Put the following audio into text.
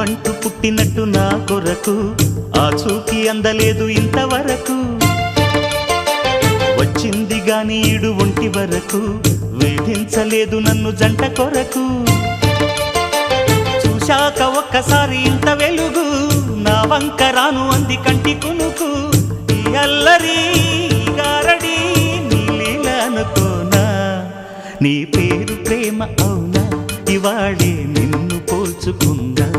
నువ్వంటూ పుట్టినట్టు నా కొరకు ఆ చూకి అందలేదు ఇంతవరకు వచ్చింది గాని ఈడు ఒంటి వరకు వేధించలేదు నన్ను జంట కొరకు చూశాక ఒక్కసారి ఇంత వెలుగు నా వంక రాను అంది కంటి కునుకు ఈ అల్లరి గారడి నీ లీల అనుకోనా నీ పేరు ప్రేమ అవునా ఇవాళే నిన్ను పోల్చుకుందా